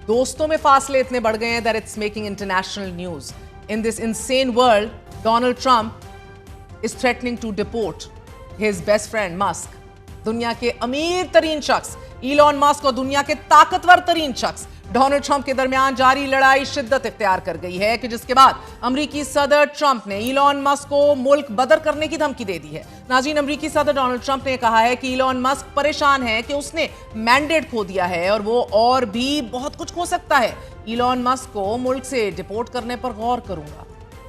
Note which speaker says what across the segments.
Speaker 1: दोस्तों में फासले इतने बढ़ गए हैं that it's making international news. In this insane world, Donald Trump is threatening to deport his best friend Musk. दुनिया के अमीर तरीन शख्स इलॉन मस्क और दुनिया के ताकतवर तरीन शख्स डोनाल्ड ट्रंप के दरमियान जारी लड़ाई शिद्दत इख्तियार कर गई है कि जिसके बाद अमरीकी सदर ट्रंप ने इलॉन मस्क को मुल्क बदर करने की धमकी दे दी है। नाज़रीन, अमरीकी सदर डोनाल्ड ट्रंप ने कहा है कि इलॉन मस्क परेशान है कि उसने मैंडेट खो दिया है और वो और भी बहुत कुछ खो सकता है। इलॉन मस्क को मुल्क से डिपोर्ट करने पर गौर करूंगा।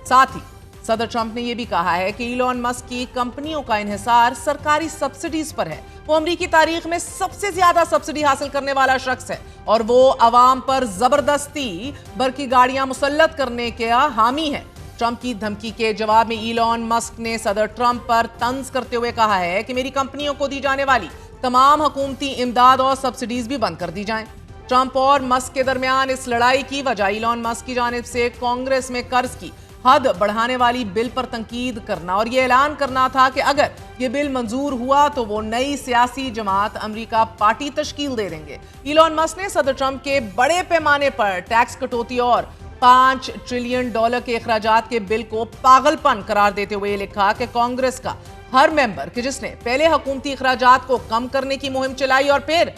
Speaker 1: साथ ही सदर ट्रंप ने यह भी कहा है कि इलॉन मस्क की कंपनियों का इन्हिसार सरकारी सब्सिडीज पर है। वो अमरीकी तारीख में सबसे ज्यादा सब्सिडी हासिल करने वाला शख्स है और वो अवाम पर जबरदस्ती भर की गाड़ियां मुसल्लत करने का हामी है। ट्रंप की धमकी के जवाब में इलॉन मस्क ने सदर ट्रंप पर तंज करते हुए कहा है कि मेरी कंपनियों को दी जाने वाली तमाम हुकूमती इमदाद और सब्सिडीज भी बंद कर दी जाएं। ट्रंप और मस्क के दरमियान इस लड़ाई की वजह इलॉन मस्क की जानिब से कांग्रेस में कर्ज की हद बढ़ाने वाली बिल पर तंकीद करना और यह ऐलान करना था कि अगर यह बिल मंजूर हुआ तो वो नई सियासी जमात अमेरिका पार्टी तश्कील दे देंगे। इलॉन मस्क ने सदर ट्रंप के बड़े पैमाने पर टैक्स कटौती और $5 ट्रिलियन के अखराजात के बिल को पागलपन करार देते हुए लिखा कि कांग्रेस का हर मेंबर कि जिसने पहले हुकूमती अखराजात को कम करने की मुहिम चलाई और फिर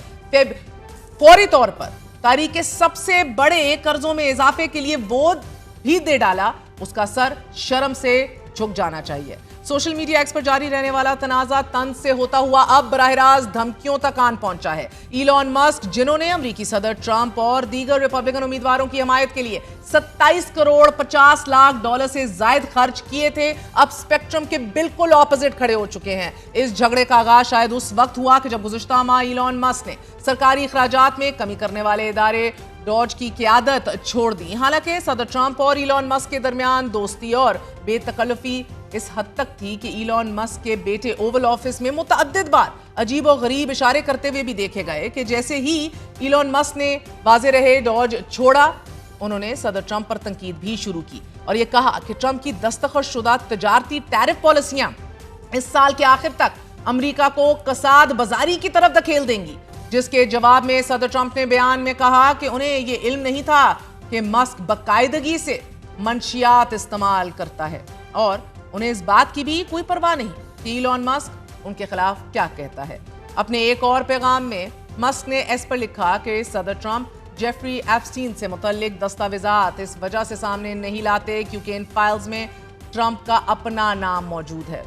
Speaker 1: फौरी तौर पर तारीख के सबसे बड़े कर्जों में इजाफे के लिए वोट भी दे डाला, उसका सर शर्म से झुक जाना चाहिए। सोशल मीडिया एक्स पर जारी रहने वाला तनाजा तंज से होता हुआ अब बराह रास्त धमकियों तक आन पहुंचा है। इलॉन मस्क, जिन्होंने अमरीकी सदर ट्रंप और दीगर रिपब्लिकन उम्मीदवारों की हमायत के लिए $27 करोड़ 50 लाख से जायद खर्च किए थे, अब स्पेक्ट्रम के बिल्कुल ऑपोजिट खड़े हो चुके हैं। इस झगड़े का आगाज शायद उस वक्त हुआ कि जब गुज़िश्ता माह इलॉन मस्क ने सरकारी अखराजात में कमी करने वाले इदारे डॉज की क़यादत छोड़ दी। हालांकि सदर ट्रंप और इलॉन मस्क के दरमियान दोस्ती और बेतकल्लुफी इस हद तक थी कि इलॉन मस्क के बेटे ओवल ऑफिस में मुतअद्दिद बार अजीब और गरीब इशारे करते हुए भी देखे गए कि जैसे ही इलॉन मस्क ने वाज़े रहे डॉज छोड़ा, उन्होंने सदर ट्रंप पर तंकीद भी शुरू की और यह कहा कि ट्रंप की दस्तखत तजारती टैरिफ पॉलिसियां इस साल के आखिर तक अमेरिका को कसाद बाजारी की तरफ धकेल देंगी। जिसके जवाब में सदर ट्रंप ने बयान में कहा कि उन्हें यह इल्म नहीं था कि मस्क बाकायदगी से मंशियात इस्तेमाल करता है और उन्हें इस बात की भी कोई परवाह नहीं कि इलॉन मस्क उनके खिलाफ क्या कहता है। अपने एक और पैगाम में मस्क ने इस पर लिखा कि सदर ट्रंप जेफरी एप्स्टीन से मुतल्लिक दस्तावेजात इस वजह से सामने नहीं लाते क्योंकि इन फाइल्स में ट्रंप का अपना नाम मौजूद है।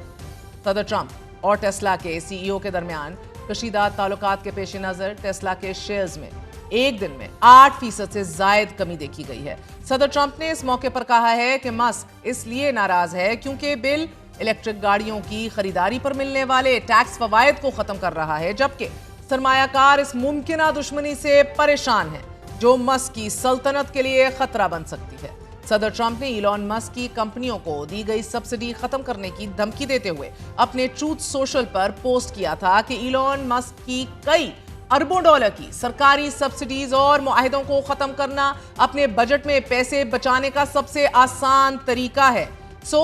Speaker 1: सदर ट्रंप और टेस्ला के सीईओ के दरमियान कशीदा ताल्लुकात के पेश नजर टेस्ला के शेयर्स में एक दिन में 8% से जायद कमी देखी गई है। सदर ट्रंप ने इस मौके पर कहा है कि मस्क इसलिए नाराज है क्योंकि बिल इलेक्ट्रिक गाड़ियों की खरीदारी पर मिलने वाले टैक्स फवायद को खत्म कर रहा है, जबकि सरमायाकार इस मुमकिना दुश्मनी से परेशान है जो मस्क की सल्तनत के लिए खतरा बन सकती है। सदर ट्रंप ने इलॉन मस्क की कंपनियों को दी गई सब्सिडी खत्म करने की धमकी देते हुए अपने ट्रूथ सोशल पर पोस्ट किया था कि इलॉन मस्क की कई अरबों डॉलर की सरकारी सब्सिडीज और मुआहिदों को खत्म करना अपने बजट में पैसे बचाने का सबसे आसान तरीका है। So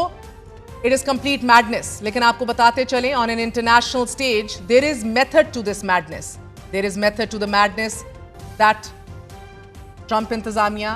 Speaker 1: it is complete madness. लेकिन आपको बताते चलें, on an international stage there is method to this madness, there is method to the madness that Trump इंतजामिया